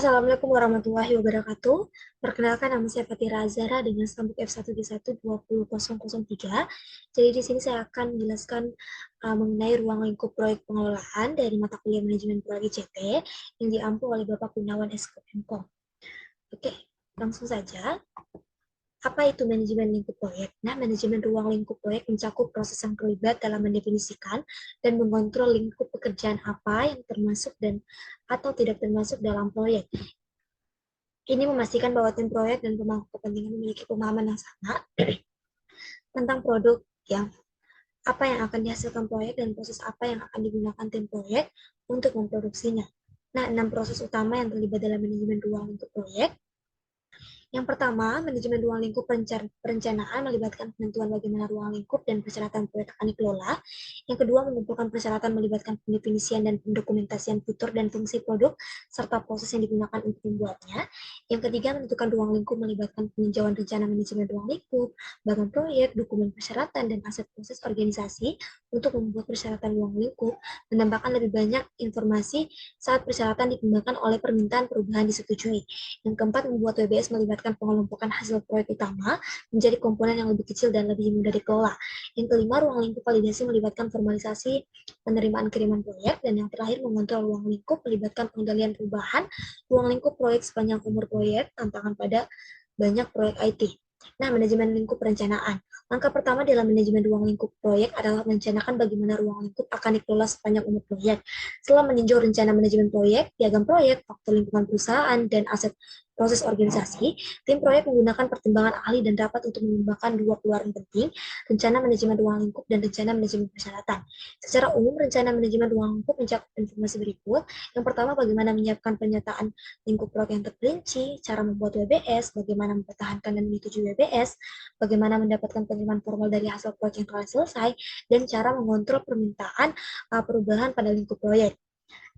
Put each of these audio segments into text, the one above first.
Assalamualaikum warahmatullahi wabarakatuh. Perkenalkan nama saya Fatira Azara dengan stambuk F1G1 20003. Jadi di sini saya akan menjelaskan mengenai ruang lingkup proyek pengelolaan dari mata kuliah manajemen proyek ICT yang diampu oleh Bapak Gunawan SKM. Oke, langsung saja. Apa itu manajemen lingkup proyek? Nah, manajemen ruang lingkup proyek mencakup proses yang terlibat dalam mendefinisikan dan mengontrol lingkup pekerjaan apa yang termasuk dan atau tidak termasuk dalam proyek. Ini memastikan bahwa tim proyek dan pemangku kepentingan memiliki pemahaman yang sama tentang produk yang apa yang akan dihasilkan proyek dan proses apa yang akan digunakan tim proyek untuk memproduksinya. Nah, 6 proses utama yang terlibat dalam manajemen ruang lingkup proyek. Yang pertama, manajemen ruang lingkup perencanaan melibatkan penentuan bagaimana ruang lingkup dan persyaratan proyek akan dikelola. Yang kedua, mengumpulkan persyaratan melibatkan pendefinisian dan pendokumentasian fitur dan fungsi produk, serta proses yang digunakan untuk membuatnya. Yang ketiga, menentukan ruang lingkup melibatkan peninjauan rencana manajemen ruang lingkup, bagan proyek, dokumen persyaratan, dan aset proses organisasi untuk membuat persyaratan ruang lingkup, menambahkan lebih banyak informasi saat persyaratan dikembangkan oleh permintaan perubahan disetujui. Yang keempat, membuat WBS melibatkan pengelompokan hasil proyek utama menjadi komponen yang lebih kecil dan lebih mudah dikelola. Yang kelima, ruang lingkup validasi melibatkan formalisasi penerimaan kiriman proyek. Dan yang terakhir, mengontrol ruang lingkup melibatkan pengendalian perubahan ruang lingkup proyek sepanjang umur proyek, tantangan pada banyak proyek IT. Nah, manajemen lingkup perencanaan. Langkah pertama dalam manajemen ruang lingkup proyek adalah merencanakan bagaimana ruang lingkup akan dikelola sepanjang umur proyek. Setelah meninjau rencana manajemen proyek, piagam proyek, faktor lingkungan perusahaan, dan aset proses organisasi, tim proyek menggunakan pertimbangan ahli dan rapat untuk mengembangkan dua keluaran penting, rencana manajemen ruang lingkup dan rencana manajemen persyaratan. Secara umum, rencana manajemen ruang lingkup mencakup informasi berikut. Yang pertama, bagaimana menyiapkan pernyataan lingkup proyek yang terperinci, cara membuat WBS, bagaimana mempertahankan dan menyetujui WBS, bagaimana mendapatkan penerimaan formal dari hasil proyek yang telah selesai, dan cara mengontrol permintaan perubahan pada lingkup proyek.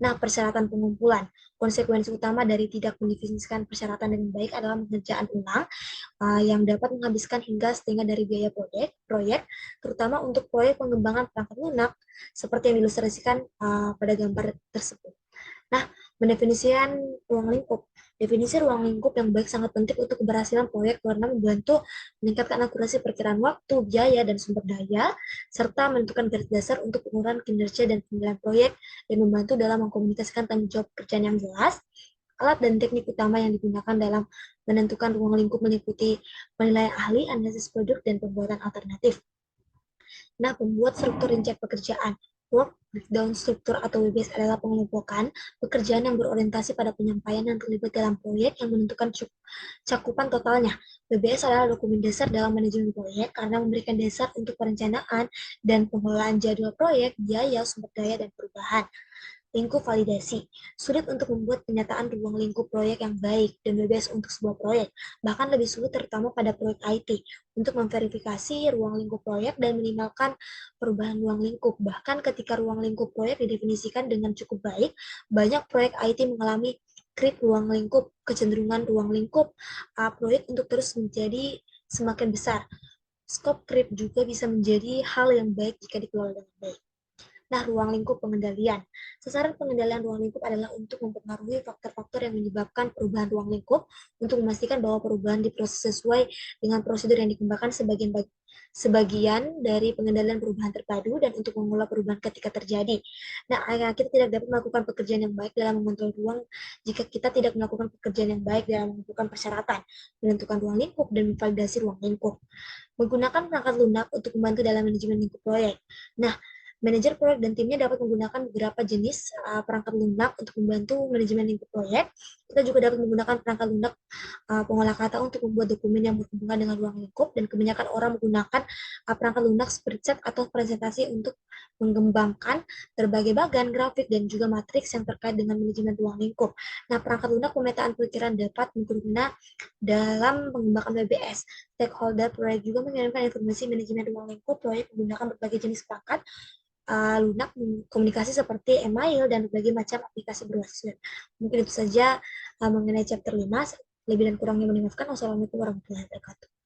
Nah, persyaratan pengumpulan. Konsekuensi utama dari tidak mendefinisikan persyaratan dengan baik adalah pengerjaan ulang yang dapat menghabiskan hingga setengah dari biaya proyek, terutama untuk proyek pengembangan perangkat lunak seperti yang diilustrasikan pada gambar tersebut. Nah, mendefinisikan ruang lingkup. Definisi ruang lingkup yang baik sangat penting untuk keberhasilan proyek karena membantu meningkatkan akurasi perkiraan waktu, biaya, dan sumber daya, serta menentukan garis dasar untuk pengukuran kinerja dan penilaian proyek, dan membantu dalam mengkomunikasikan tanggung jawab pekerjaan yang jelas. Alat dan teknik utama yang digunakan dalam menentukan ruang lingkup meliputi penilaian ahli, analisis produk, dan pembuatan alternatif. Nah, pembuat struktur rincian pekerjaan. Work breakdown struktur atau WBS adalah pengelompokan pekerjaan yang berorientasi pada penyampaian yang terlibat dalam proyek yang menentukan cakupan totalnya. WBS adalah dokumen dasar dalam manajemen proyek karena memberikan dasar untuk perencanaan dan pengelolaan jadwal proyek, biaya, sumber daya, dan perubahan. Lingkup validasi. Sulit untuk membuat penyataan ruang lingkup proyek yang baik dan bebas untuk sebuah proyek, bahkan lebih sulit terutama pada proyek IT, untuk memverifikasi ruang lingkup proyek dan minimalkan perubahan ruang lingkup. Bahkan ketika ruang lingkup proyek didefinisikan dengan cukup baik, banyak proyek IT mengalami creep ruang lingkup, kecenderungan ruang lingkup proyek untuk terus menjadi semakin besar. Skop creep juga bisa menjadi hal yang baik jika dikelola dengan baik. Nah, ruang lingkup pengendalian. Sasaran pengendalian ruang lingkup adalah untuk mempengaruhi faktor-faktor yang menyebabkan perubahan ruang lingkup untuk memastikan bahwa perubahan diproses sesuai dengan prosedur yang dikembangkan sebagian dari pengendalian perubahan terpadu dan untuk mengelola perubahan ketika terjadi. Nah, kita tidak dapat melakukan pekerjaan yang baik dalam mengontrol ruang jika kita tidak melakukan pekerjaan yang baik dalam menentukan persyaratan, menentukan ruang lingkup, dan memvalidasi ruang lingkup. Menggunakan perangkat lunak untuk membantu dalam manajemen lingkup proyek. Nah, manajer proyek dan timnya dapat menggunakan beberapa jenis perangkat lunak untuk membantu manajemen lingkup proyek. Kita juga dapat menggunakan perangkat lunak pengolah kata untuk membuat dokumen yang berhubungan dengan ruang lingkup, dan kebanyakan orang menggunakan perangkat lunak spreadsheet atau presentasi untuk mengembangkan berbagai bagan, grafik, dan juga matriks yang terkait dengan manajemen ruang lingkup. Nah, perangkat lunak pemetaan perizinan dapat berguna dalam mengembangkan WBS. Stakeholder proyek juga mengirimkan informasi manajemen ruang lingkup proyek menggunakan berbagai jenis perangkat lunak komunikasi seperti email dan berbagai macam aplikasi berbasis web. Mungkin itu saja mengenai chapter 5. Lebih dan kurangnya mohon dimaafkan. Wassalamualaikum warahmatullahi wabarakatuh.